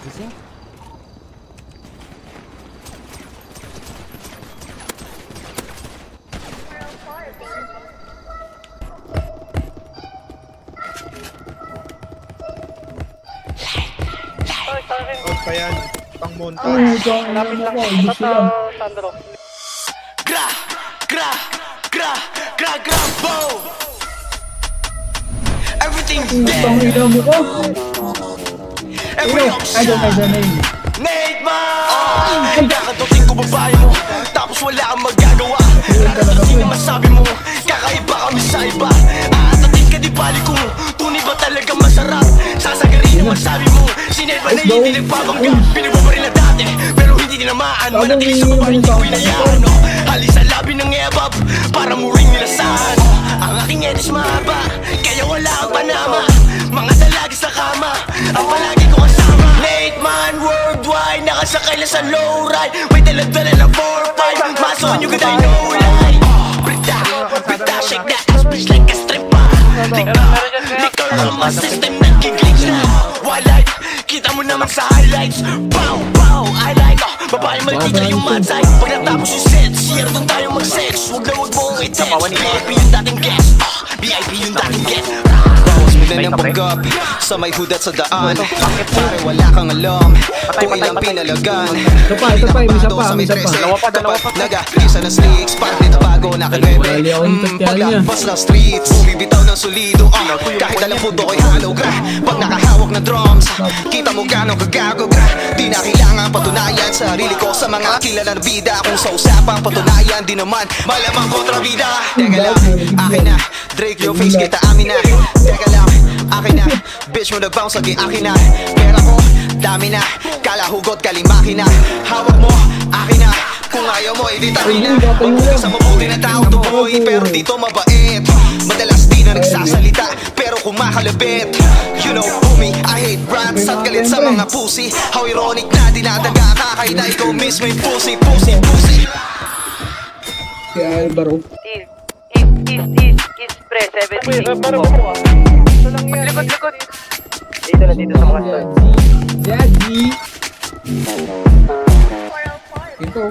Isa? Out pa yan. Pang monta. Lapit lang. Sandro. Gra, gra, gra, gra, gra, bow. Everything's dead. Nate man! Kakatutin ko babae mo, tapos wala kang magagawa. Nakatutin na masabi mo, kakaiba kami sa iba. Aatatin ka di bali ko, tunay ba talaga masarap? Sasagarin ang masabi mo, si Nate man ay hindi nagpapangga. Pinababaril na dati, pero hindi tinamaan. Manatili sa baba, hindi ko inayaan. Halis sa labi ng ebab, para muring nilasahan. Ang aking edis mahaba, kaya wala kang panama. Mga dalagi sa kama, ang palagi ko kasama. Nate man worldwide, nakasakay lang sa lowride. May daladala ng 4-5, mason yung good I know lie. Brita, brita, shake that ass bitch like a stripper. Liquor on my system, nagkiglitch na. Wildlife, kita mo naman sa highlights. Pow, pow, I like babae maldita yung madsay. Pag natapos yung set, share doon tayo mag-sex. Huwag na huwag mo ang i-text, VIP yung dating guest. VIP yung dating guest. Na ng pag-up sa may hudat sa daan. Pare wala kang alam kung ilang pinalagan. Ito pa, may isa pa. Kapag nag-alisa ng slicks, parang dito bago nakalwebe. Paglabas ng streets, bibitaw ng solido. Kahit alam po to ko'y hollow gra. Pag nakahawak ng drums, kita mo gano'ng kagago gra. Di na kailangan patunayan sarili ko sa mga kilala na bida. Kung sa usapang patunayan, di naman malamang kontrabida. Teka lang, akin na Drake yung face, kita amin na. Teka lang, akin na, bitch mo nag-bounce, lagi akin na. Pera ko, dami na, kalahugot, kalimaki na. Hawak mo, akin na, kung ayaw mo, editarin na. Magbuhay sa mabuti na tao to boy, pero dito mabait. Madalas di na nagsasalita, pero kumakalabit. You know, homie, I hate rats at galit sa mga pussy. How ironic na dinadaga ka, kahit na ikaw mismo yung pussy, pussy, pussy. Kaya Alvaro. East pre, 17. Likod. Dito sa mga Daddy. Ito.